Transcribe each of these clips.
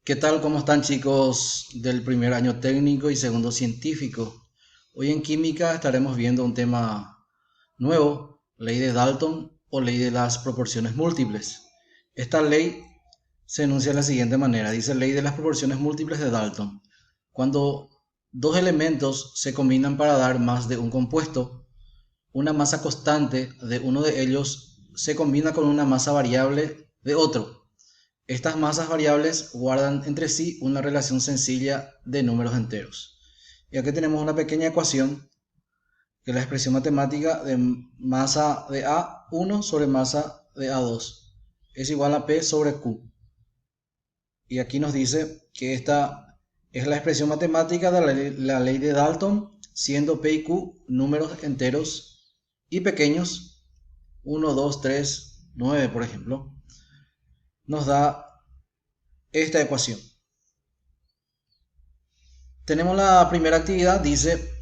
¿Qué tal? ¿Cómo están, chicos del primer año técnico y segundo científico? Hoy en química estaremos viendo un tema nuevo, ley de Dalton o ley de las proporciones múltiples. Esta ley se enuncia de la siguiente manera, dice ley de las proporciones múltiples de Dalton. Cuando dos elementos se combinan para dar más de un compuesto, una masa constante de uno de ellos se combina con una masa variable de otro. Estas masas variables guardan entre sí una relación sencilla de números enteros. Y aquí tenemos una pequeña ecuación que es la expresión matemática de masa de A1 sobre masa de A2 es igual a P sobre Q. Y aquí nos dice que esta es la expresión matemática de la ley de Dalton, siendo P y Q números enteros y pequeños, 1, 2, 3, 9 por ejemplo, nos da esta ecuación. Tenemos la primera actividad, dice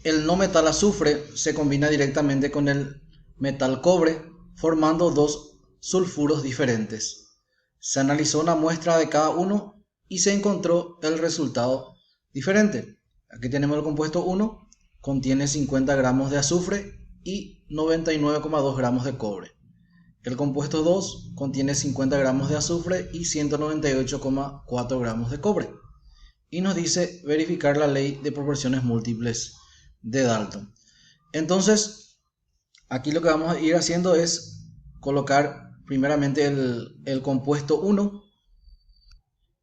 el no metal azufre se combina directamente con el metal cobre formando dos sulfuros diferentes. Se analizó una muestra de cada uno y se encontró el resultado diferente. Aquí tenemos el compuesto 1, contiene 50 gramos de azufre y 99,2 gramos de cobre. El compuesto 2 contiene 50 gramos de azufre y 198,4 gramos de cobre. Y nos dice verificar la ley de proporciones múltiples de Dalton. Entonces, aquí lo que vamos a ir haciendo es colocar primeramente el compuesto 1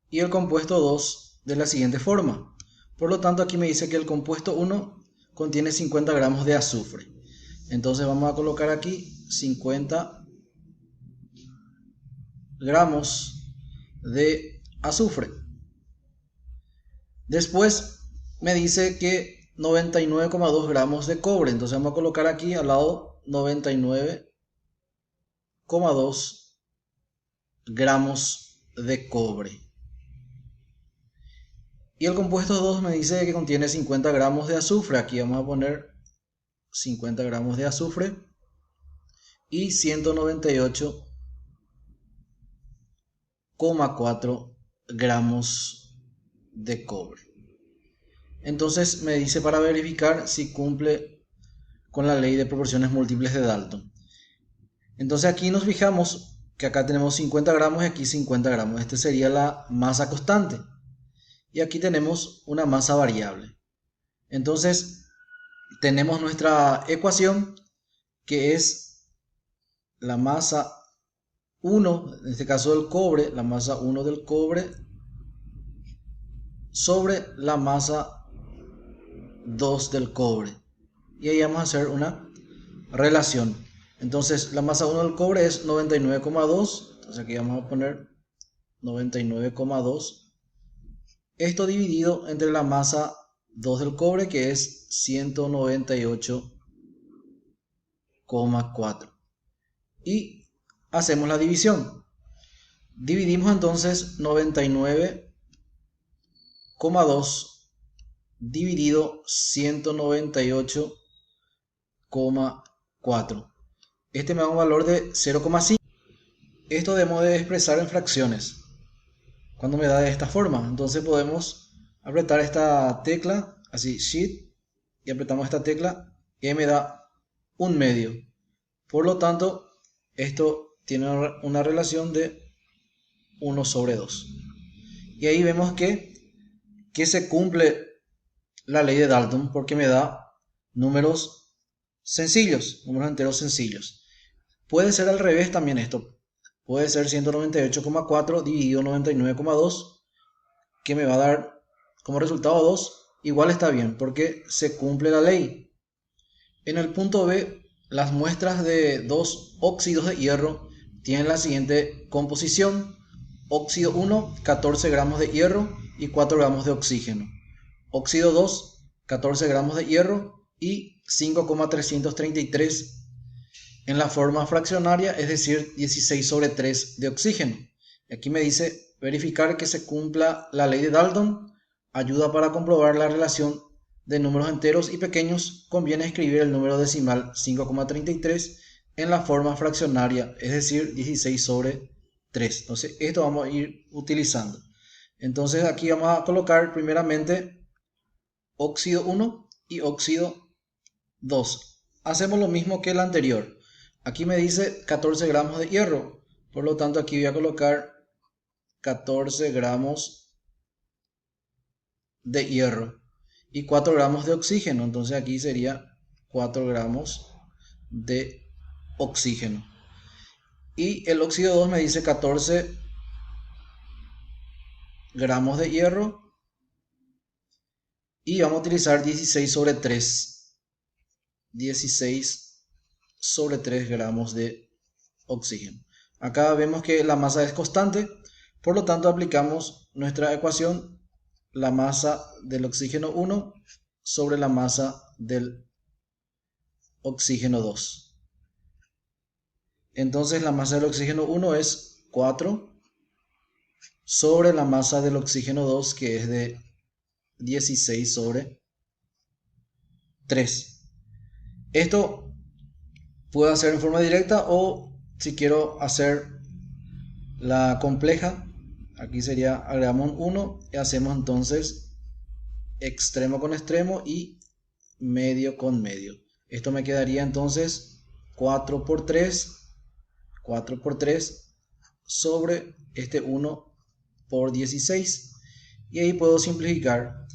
y el compuesto 2 de la siguiente forma. Por lo tanto, aquí me dice que el compuesto 1 contiene 50 gramos de azufre. Entonces vamos a colocar aquí 50 gramos de azufre. Después me dice que 99,2 gramos de cobre. Entonces vamos a colocar aquí al lado 99,2 gramos de cobre. Y el compuesto 2 me dice que contiene 50 gramos de azufre. Aquí vamos a poner 50 gramos de azufre y 198,4 gramos de cobre. Entonces me dice para verificar si cumple con la ley de proporciones múltiples de Dalton. Entonces aquí nos fijamos que acá tenemos 50 gramos y aquí 50 gramos. Este sería la masa constante. Y aquí tenemos una masa variable. Entonces tenemos nuestra ecuación que es la masa 1, en este caso del cobre, la masa 1 del cobre sobre la masa 2 del cobre. Y ahí vamos a hacer una relación. Entonces la masa 1 del cobre es 99,2. Entonces aquí vamos a poner 99,2. Esto dividido entre la masa 2 del cobre que es 198,4. Y hacemos la división. Dividimos entonces 99,2 dividido 198,4. Este me da un valor de 0,5. Esto debemos de expresar en fracciones cuando me da de esta forma. Entonces podemos apretar esta tecla, así Shift, y apretamos esta tecla y me da un medio. Por lo tanto, esto tiene una relación de 1 sobre 2. Y ahí vemos que se cumple la ley de Dalton porque me da números sencillos, números enteros sencillos. Puede ser al revés también esto. Puede ser 198,4 dividido 99,2 que me va a dar como resultado 2. Igual está bien porque se cumple la ley. En el punto B, las muestras de dos óxidos de hierro tienen la siguiente composición. Óxido 1, 14 gramos de hierro y 4 gramos de oxígeno. Óxido 2, 14 gramos de hierro y 5,333 en la forma fraccionaria, es decir, 16 sobre 3 de oxígeno. Aquí me dice verificar que se cumpla la ley de Dalton. Ayuda para comprobar la relación de números enteros y pequeños. Conviene escribir el número decimal 5,33 en la forma fraccionaria, es decir, 16 sobre 3. Entonces esto vamos a ir utilizando. Entonces aquí vamos a colocar primeramente óxido 1 y óxido 2. Hacemos lo mismo que el anterior. Aquí me dice 14 gramos de hierro. Por lo tanto aquí voy a colocar 14 gramos de hierro y 4 gramos de oxígeno. Entonces aquí sería 4 gramos de oxígeno. Y el óxido 2 me dice 14 gramos de hierro y vamos a utilizar 16 sobre 3. 16 sobre 3 gramos de oxígeno. Acá vemos que la masa es constante, por lo tanto aplicamos nuestra ecuación, la masa del oxígeno 1 sobre la masa del oxígeno 2. Entonces la masa del oxígeno 1 es 4 sobre la masa del oxígeno 2, que es de 16 sobre 3. Esto puedo hacer en forma directa, o si quiero hacer la compleja, aquí sería agregamos 1 y hacemos entonces extremo con extremo y medio con medio. Esto me quedaría entonces 4 por 3 sobre este 1 por 16. Y ahí puedo simplificar.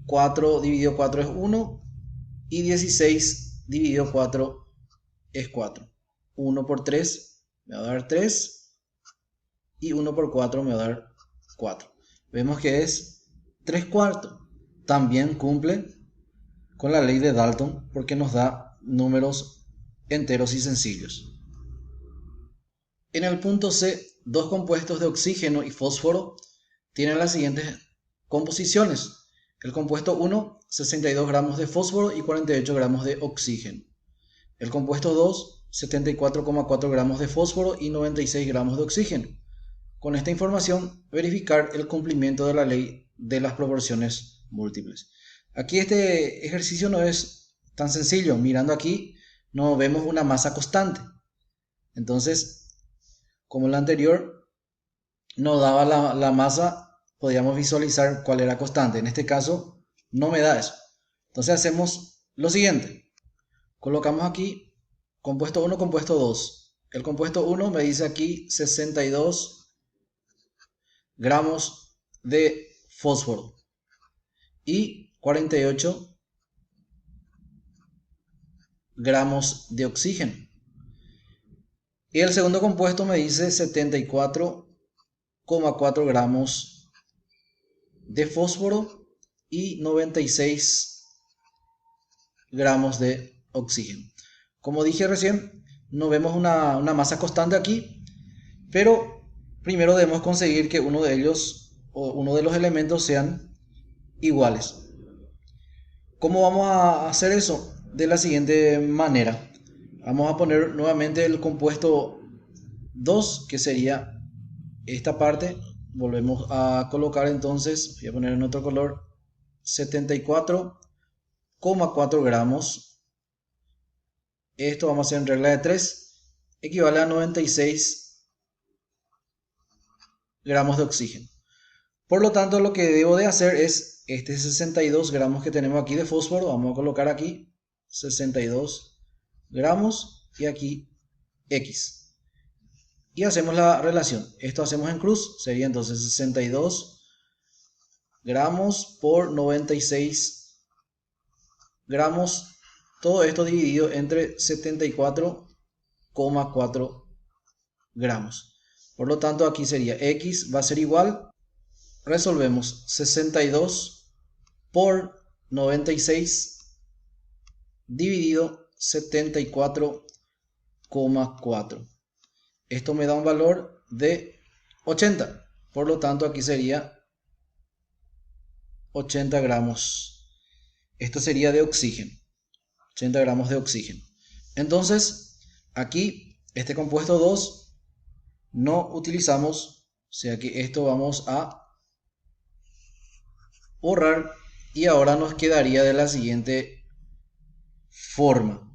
4 dividido 4 es 1 y 16 dividido 4 es 4. 1 por 3 me va a dar 3 y 1 por 4 me va a dar 4. Vemos que es 3 cuartos. También cumple con la ley de Dalton porque nos da números enteros y sencillos. En el punto C, dos compuestos de oxígeno y fósforo tienen las siguientes composiciones. El compuesto 1, 62 gramos de fósforo y 48 gramos de oxígeno. El compuesto 2, 74,4 gramos de fósforo y 96 gramos de oxígeno. Con esta información, verificar el cumplimiento de la ley de las proporciones múltiples. Aquí este ejercicio no es tan sencillo. Mirando aquí, no vemos una masa constante. Entonces, como en la anterior, nos daba la masa, podíamos visualizar cuál era constante. En este caso, no me da eso. Entonces hacemos lo siguiente. Colocamos aquí compuesto 1, compuesto 2. El compuesto 1 me dice aquí 62 gramos de fósforo y 48 gramos de oxígeno. Y el segundo compuesto me dice 74,4 gramos de fósforo y 96 gramos de oxígeno. Como dije recién, no vemos una masa constante aquí, pero primero debemos conseguir que uno de ellos o uno de los elementos sean iguales. ¿Cómo vamos a hacer eso? De la siguiente manera. Vamos a poner nuevamente el compuesto 2, que sería esta parte. Volvemos a colocar entonces, voy a poner en otro color, 74,4 gramos. Esto vamos a hacer en regla de 3, equivale a 96 gramos de oxígeno. Por lo tanto, lo que debo de hacer es este 62 gramos que tenemos aquí de fósforo, vamos a colocar aquí 62 gramos y aquí X. Y hacemos la relación. Esto hacemos en cruz, sería entonces 62 gramos por 96 gramos. Todo esto dividido entre 74,4 gramos. Por lo tanto, aquí sería X va a ser igual. Resolvemos 62 por 96 dividido 74,4. Esto me da un valor de 80. Por lo tanto, aquí sería 80 gramos. Esto sería de oxígeno. 80 gramos de oxígeno. Entonces, aquí, este compuesto 2, no utilizamos. O sea que esto vamos a borrar. Y ahora nos quedaría de la siguiente forma.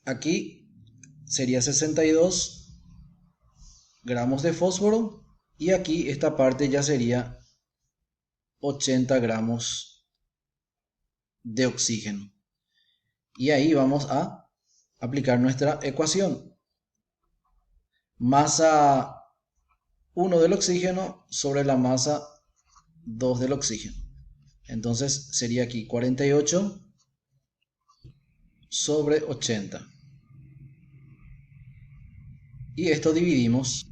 Aquí sería 62 gramos de fósforo y aquí esta parte ya sería 80 gramos de oxígeno. Y ahí vamos a aplicar nuestra ecuación. Masa 1 del oxígeno sobre la masa 2 del oxígeno. Entonces sería aquí 48 sobre 80. Y esto dividimos.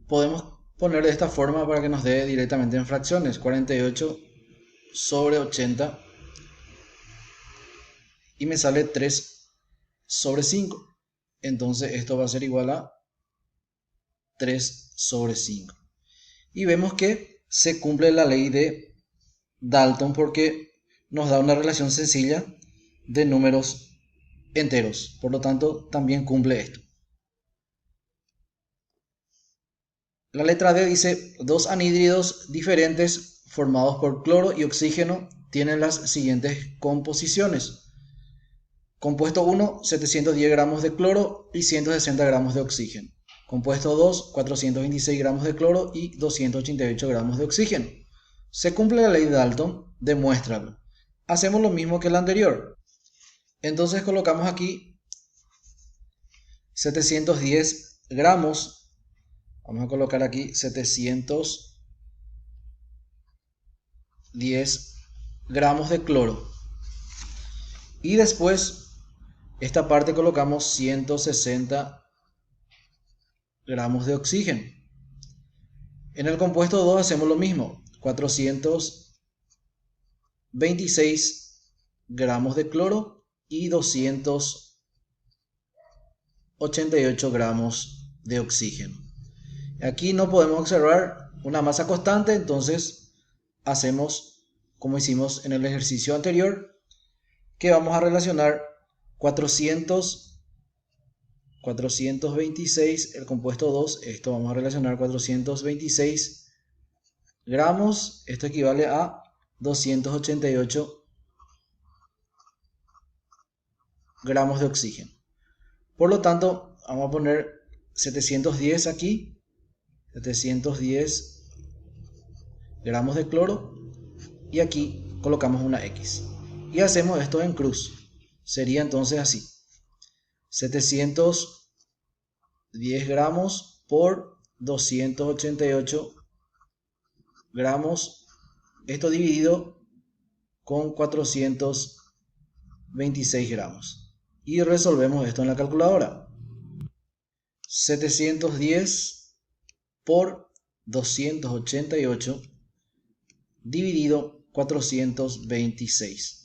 Podemos poner de esta forma para que nos dé directamente en fracciones. 48 sobre 80. Y me sale 3 sobre 5. Entonces esto va a ser igual a 3 sobre 5. Y vemos que se cumple la ley de Dalton porque nos da una relación sencilla de números enteros. Por lo tanto, también cumple esto. La letra D dice, dos anhídridos diferentes formados por cloro y oxígeno tienen las siguientes composiciones. Compuesto 1, 710 gramos de cloro y 160 gramos de oxígeno. Compuesto 2, 426 gramos de cloro y 288 gramos de oxígeno. Se cumple la ley de Dalton, demuéstralo. Hacemos lo mismo que el anterior. Entonces colocamos aquí 710 gramos. Vamos a colocar aquí 710 gramos de cloro. Y después, esta parte colocamos 160 gramos de oxígeno. En el compuesto 2 hacemos lo mismo. 426 gramos de cloro y 288 gramos de oxígeno. Aquí no podemos observar una masa constante, entonces hacemos como hicimos en el ejercicio anterior, que vamos a relacionar 426, el compuesto 2, esto vamos a relacionar 426 gramos, esto equivale a 288 gramos de oxígeno. Por lo tanto, vamos a poner 710 aquí, 710 gramos de cloro, y aquí colocamos una X. Y hacemos esto en cruz. Sería entonces así. 710 gramos por 288 gramos. Esto dividido con 426 gramos. Y resolvemos esto en la calculadora. 710 por 288 dividido 426.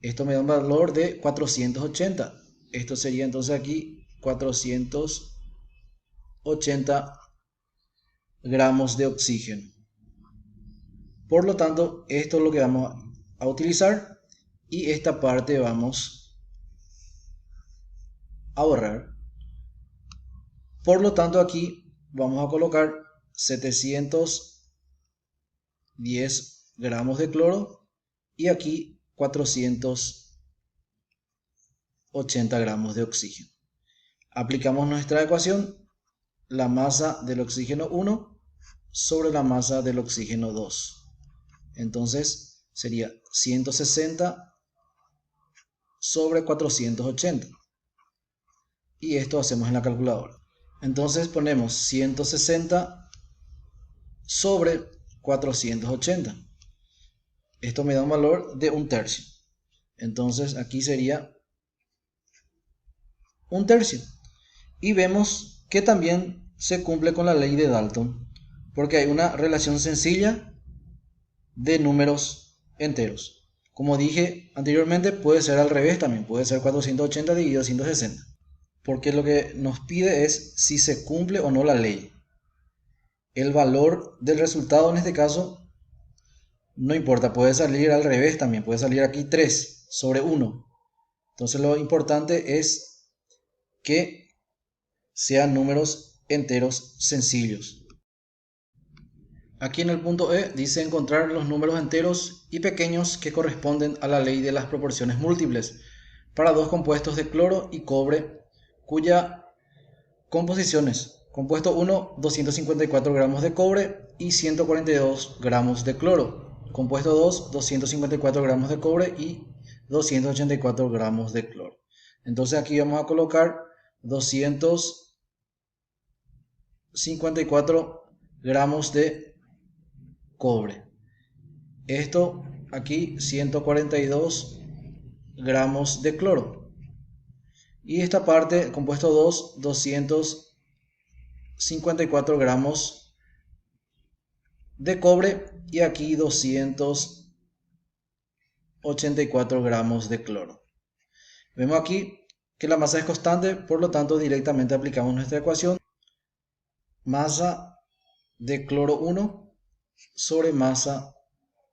Esto me da un valor de 480. Esto sería entonces aquí 480 gramos de oxígeno. Por lo tanto, esto es lo que vamos a utilizar y esta parte vamos a borrar. Por lo tanto, aquí vamos a colocar 710 gramos de cloro y aquí 480 gramos de oxígeno. Aplicamos nuestra ecuación, la masa del oxígeno 1 sobre la masa del oxígeno 2. Entonces sería 160 sobre 480. Y esto hacemos en la calculadora. Entonces ponemos 160 sobre 480. Esto me da un valor de 1/3. Entonces aquí sería 1/3. Y vemos que también se cumple con la ley de Dalton, porque hay una relación sencilla de números enteros. Como dije anteriormente, puede ser al revés también, puede ser 480 dividido 160. Porque lo que nos pide es si se cumple o no la ley. El valor del resultado en este caso no importa, puede salir al revés también, puede salir aquí 3 sobre 1. Entonces lo importante es que sean números enteros sencillos. Aquí en el punto E dice encontrar los números enteros y pequeños que corresponden a la ley de las proporciones múltiples para dos compuestos de cloro y cobre cuya Composiciones. Compuesto 1, 254 gramos de cobre y 142 gramos de cloro. Compuesto 2, 254 gramos de cobre y 284 gramos de cloro. Entonces aquí vamos a colocar 254 gramos de cobre. Esto aquí 142 gramos de cloro. Y esta parte, compuesto 2, 254 gramos de cobre y aquí 284 gramos de cloro. Vemos aquí que la masa es constante, por lo tanto directamente aplicamos nuestra ecuación. Masa de cloro 1 sobre masa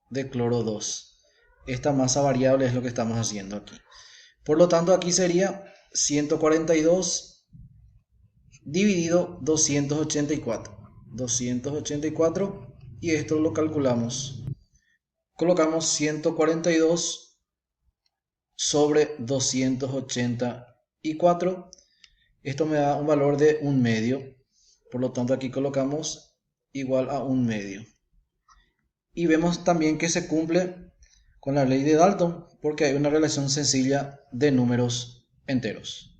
de cloro 2. Esta masa variable es lo que estamos haciendo aquí. Por lo tanto aquí sería 142 dividido 284. 284 y esto lo calculamos. Colocamos 142 sobre 284. Esto me da un valor de 1 medio. Por lo tanto aquí colocamos igual a 1 medio. Y vemos también que se cumple con la ley de Dalton porque hay una relación sencilla de números enteros.